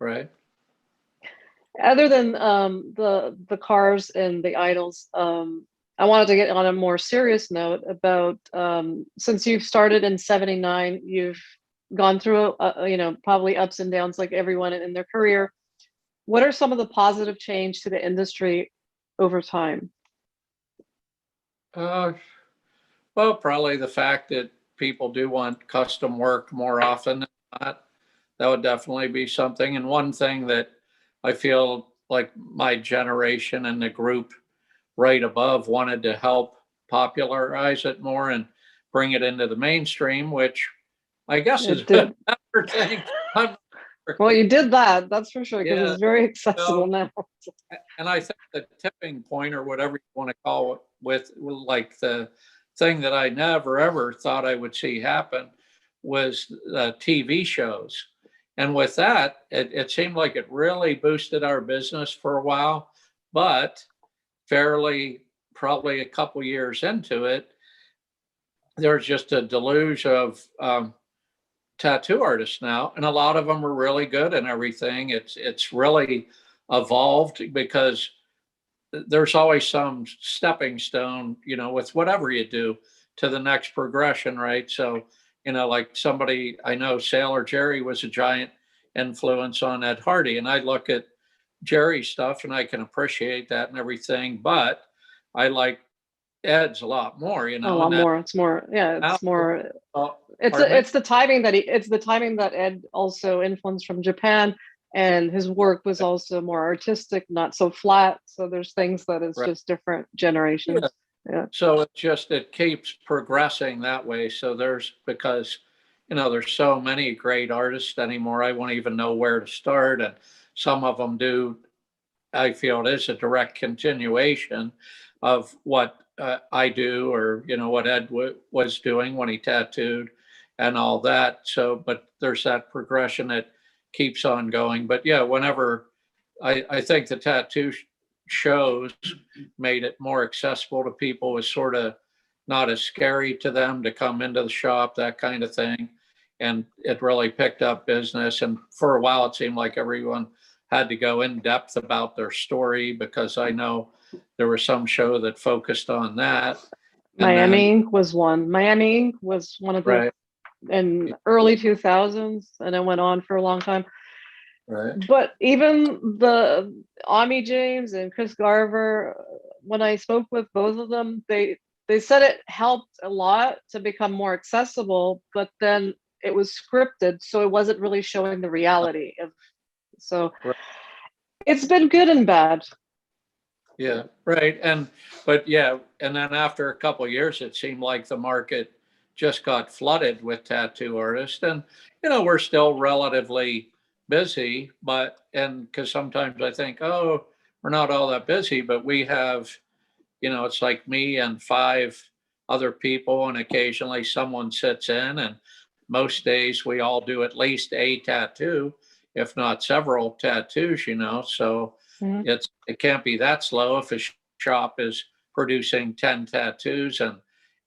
Right. Other than the cars and the idols, I wanted to get on a more serious note about since you've started in '79, you've gone through probably ups and downs like everyone in their career. What are some of the positive change to the industry over time? Uh, well, probably the fact that people do want custom work more often than not. That would definitely be something. And one thing that I feel like my generation and the group right above wanted to help popularize it more and bring it into the mainstream, which I guess is It a did. better thing. I'm, Well, you did that, that's for sure, because yeah. it's very accessible So, now. and I think the tipping point, or whatever you want to call it, with like the thing that I never ever thought I would see happen was TV shows. And with that, it seemed like it really boosted our business for a while, but fairly probably a couple years into it, there's just a deluge of tattoo artists now, and a lot of them are really good and everything. It's really evolved because there's always some stepping stone, with whatever you do to the next progression, right? So, like somebody I know, Sailor Jerry was a giant influence on Ed Hardy, and I look at Jerry's stuff and I can appreciate that and everything, but I like Ed's a lot more, A lot and that more. It's more, yeah, now, it's more. oh, It's pardon me? it's the timing that it's the timing that Ed also influenced from Japan, and his work was also more artistic, not so flat. So there's things that it's Right. just different Yeah. generations. Yeah. So it keeps progressing that way. So because, there's so many great artists anymore. I won't even know where to start. And some of them do, I feel it is a direct continuation of what I do, or, what Ed was doing when he tattooed and all that. So, but there's that progression that keeps on going. But yeah, whenever I think the tattoo shows made it more accessible to people, was sort of not as scary to them to come into the shop, that kind of thing. And it really picked up business. And for a while, it seemed like everyone had to go in depth about their story, because I know there was some show that focused on that. And then, Miami Ink was one. Miami Ink was one of the right, in early 2000s, and it went on for a long time. right, But even the Ami James and Chris Garver, when I spoke with both of them, they said it helped a lot to become more accessible, but then it was scripted, so it wasn't really showing the reality of. So right. it's been good and bad. Yeah, right. But yeah, and then after a couple of years, it seemed like the market just got flooded with tattoo artists. And, we're still relatively busy, and because sometimes I think, oh, we're not all that busy, but we have, it's like me and five other people, and occasionally someone sits in, and most days we all do at least a tattoo, if not several tattoos, so Mhm. it can't be that slow if a shop is producing 10 tattoos.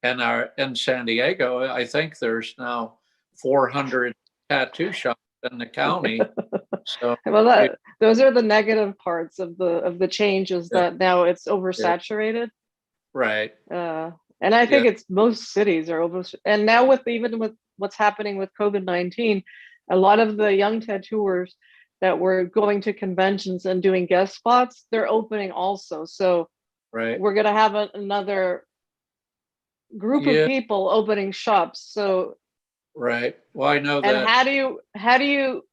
And our in San Diego, I think there's now 400 tattoo shops in the county. So Well, we, those are the negative parts of the changes, yeah, that now it's yeah, oversaturated. right. And I Yeah. think it's most cities are over. And now even with what's happening with COVID-19, a lot of the young tattooers that were going to conventions and doing guest spots, they're opening also. So Right. we're gonna have another group of Yeah. people opening shops. So, Right. Well, I know and that. how do you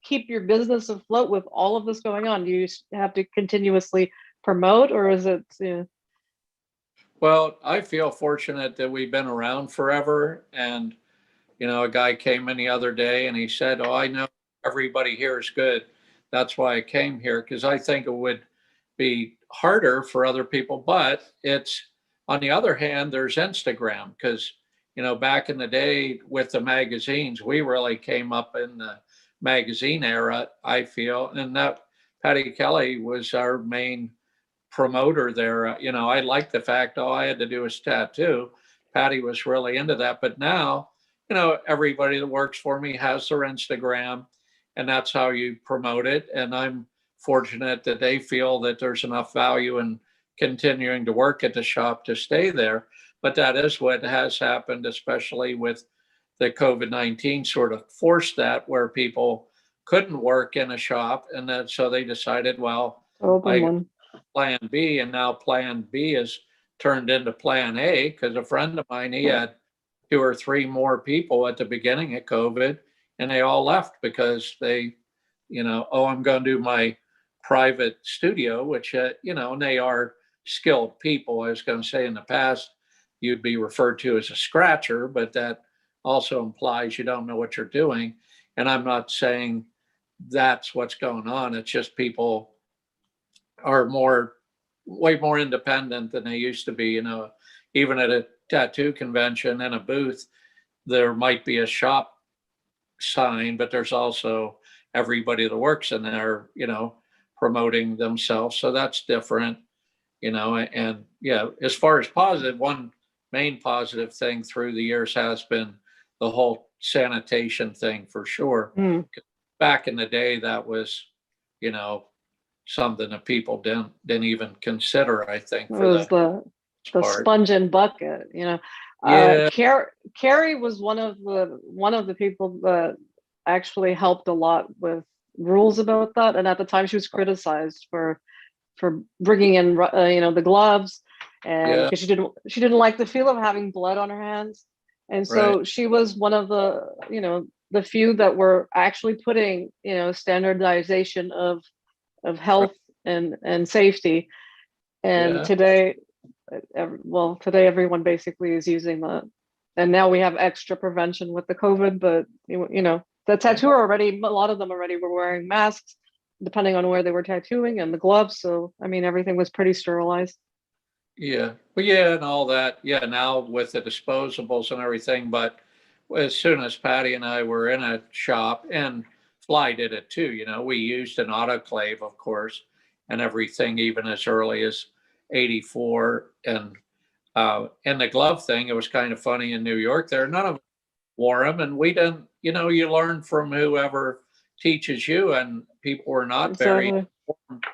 keep your business afloat with all of this going on? Do you have to continuously promote, or is it? Yeah. Well, I feel fortunate that we've been around forever. And, a guy came in the other day and he said, "Oh, I know everybody here is good. That's why I came here." Because I think it would be harder for other people. But on the other hand, there's Instagram. Because, back in the day with the magazines, we really came up in the magazine era, I feel. And that Patty Kelly was our main promoter there. I like the fact all I had to do was tattoo. Patty was really into that. But now, everybody that works for me has their Instagram. and that's how you promote it. And I'm fortunate that they feel that there's enough value in continuing to work at the shop to stay there. But that is what has happened, especially with the COVID-19 sort of forced that, where people couldn't work in a shop. And then so they decided, well, Open I one. plan B, and now plan B is turned into plan A, because a friend of mine, he had 2 or 3 more people at the beginning of COVID, and they all left because they, oh, I'm going to do my private studio, which, and they are skilled people. I was going to say, in the past, you'd be referred to as a scratcher, but that also implies you don't know what you're doing. And I'm not saying that's what's going on. It's just people are way more independent than they used to be. Even at a tattoo convention in a booth, there might be a shop sign, but there's also everybody that works in there, promoting themselves. So that's different, and yeah, as far as positive, one main positive thing through the years has been the whole sanitation thing, for sure. Mm. Back in the day, that was, you know, something that people didn't even consider, I think, It for was the the part. sponge and bucket, Yeah, Carrie was one of the people that actually helped a lot with rules about that, and at the time she was criticized for bringing in the gloves, and yeah, because she didn't like the feel of having blood on her hands, and right, so she was one of the few that were actually putting standardization of right, health and safety. And yeah, today everyone basically is using that, and now we have extra prevention with the COVID. But the right. tattooer already, a lot of them already were wearing masks, depending on where they were tattooing, and the gloves. So I mean, everything was pretty sterilized. Yeah, well, yeah, and all that. Yeah, now with the disposables and everything, but as soon as Patty and I were in a shop, and Fly did it too, we used an autoclave, of course, and everything, even as early as '84. And the glove thing, it was kind of funny in New York. There, none of them wore them, and we didn't. You learn from whoever teaches you, and people were not very Exactly. informed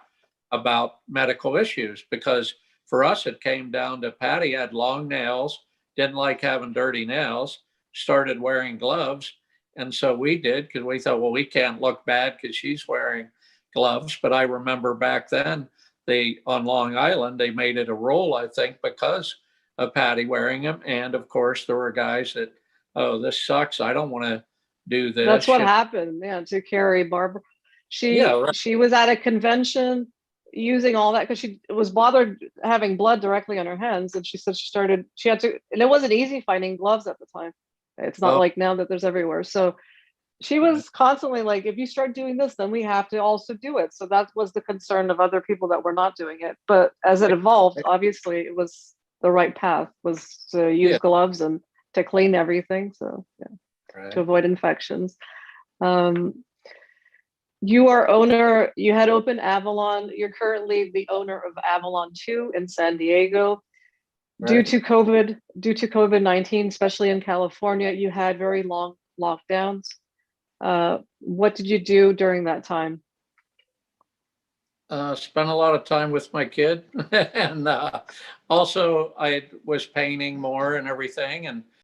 about medical issues, because for us it came down to Patty had long nails, didn't like having dirty nails, started wearing gloves. And so we did, because we thought, well, we can't look bad because she's wearing gloves. But I remember back then, they on Long Island, they made it a rule, I think, because of Patty wearing them. And of course there were guys that, oh, this sucks, I don't want to do That's this. what happened. Yeah, to Carrie Barbara. Yeah, She right. she was at a convention using all that because she was bothered having blood directly on her hands, and she said she had to, and it wasn't easy finding gloves at the time. It's not Oh, like now that there's everywhere. So she right. was constantly like, if you start doing this, then we have to also do it. So that was the concern of other people that were not doing it. But as it evolved, obviously it was the right path was to use Yeah, gloves and to clean everything. So yeah, to right. avoid infections. Um, you had opened Avalon. You're currently the owner of Avalon 2 in San Diego. Right. Due to COVID-19, especially in California, you had very long lockdowns. What did you do during that time? Spent a lot of time with my kid, and also I was painting more and everything, and